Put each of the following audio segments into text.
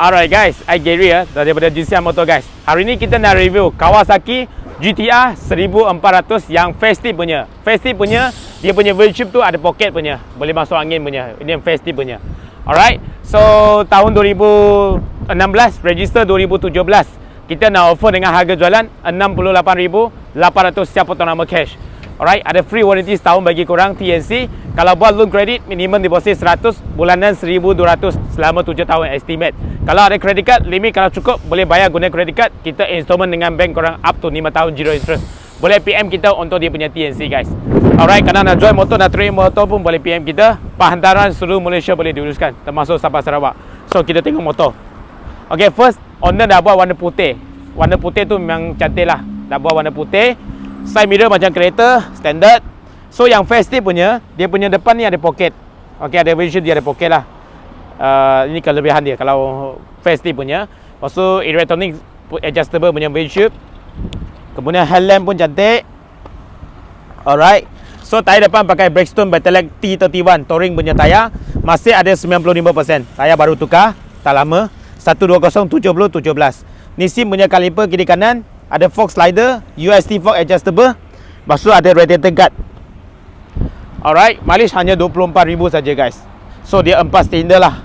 Alright guys, I Gary ya daripada GCR Motor guys. Hari ni kita nak review Kawasaki GTR 1400 yang festive punya. Festive punya, dia punya windshield tu ada pocket punya, boleh masuk angin punya. Ini yang festive punya. Alright, so tahun 2016, register 2017. Kita nak offer dengan harga jualan 68,800 siap potong nama cash. Alright, ada free warranty setahun bagi korang TNC. Kalau buat loan credit, minimum deposit 100, bulanan 1,200 selama 7 tahun estimate. Kalau ada credit card, limit kalau cukup boleh bayar guna credit card. Kita installment dengan bank korang up to 5 tahun zero interest. Boleh PM kita untuk dia punya TNC guys. Alright, kalau nak jual motor, nak trade motor pun boleh PM kita. Penghantaran seluruh Malaysia boleh diuruskan, termasuk Sabah Sarawak. So kita tengok motor. Okay, first owner dah buat warna putih. Warna putih tu memang cantik lah. Dah buat warna putih. Side mirror macam kereta standard. So yang festive punya, dia punya depan ni ada pocket. Okay, ada windshield dia ada pocket lah. Ini kelebihan dia kalau festive punya. Lepas tu electronic adjustable punya windshield. Kemudian headlamp pun cantik. Alright. So tayar depan pakai Bridgestone Battleax T31 touring punya tayar. Masih ada 95%. Tayar baru tukar, tak lama. 120/70/17. Ni SIM punya kaliper kiri kanan. Ada fog slider, UST fog adjustable. Lepas tu ada radiator guard. Alright, mileage hanya 24,000 saja guys. So dia 4 cylinder lah.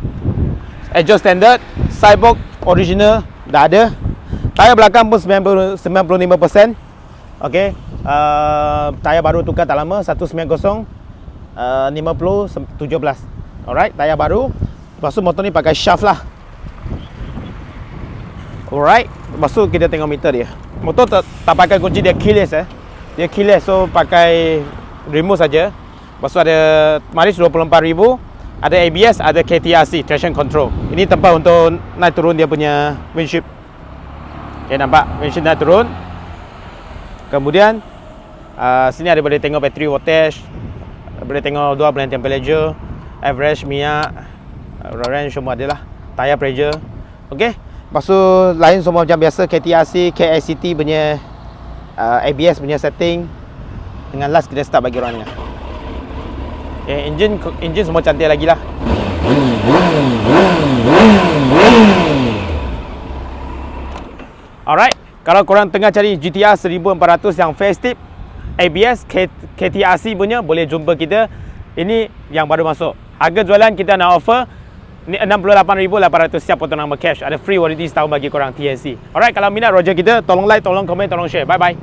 Exhaust standard, sidebox original dah ada. Tayar belakang pun 95%. Okay, tayar baru tukar tak lama, 190/50/17. Alright, tayar baru. Lepas tu motor ni pakai shaft lah. Alright, lepas tu kita tengok meter dia. Motor tak pakai kunci, dia keyless Dia keyless, so pakai remote saja. Lepas tu ada mileage 24,000. Ada ABS, ada KTRC, traction control. Ini tempat untuk naik turun dia punya windshield. Okay, nampak windshield naik turun. Kemudian sini ada boleh tengok battery wattage, boleh tengok dua blend temperature, average, minyak, range semua ada lah. Tire pressure. Okay. Lepas tu lain semua macam biasa, KTRC, KACT punya ABS punya setting. Dengan last kita start bagi orang dengar. Okay, engine semua cantik lagi lah. Alright, kalau korang tengah cari GTR 1400 yang festive, ABS, KTRC punya, boleh jumpa kita. Ini yang baru masuk. Harga jualan kita nak offer ni 68,800 siap potong nama cash. Ada free warranty setahun bagi korang TNC. Alright, kalau minat Roger kita, tolong like, tolong komen, tolong share. Bye bye.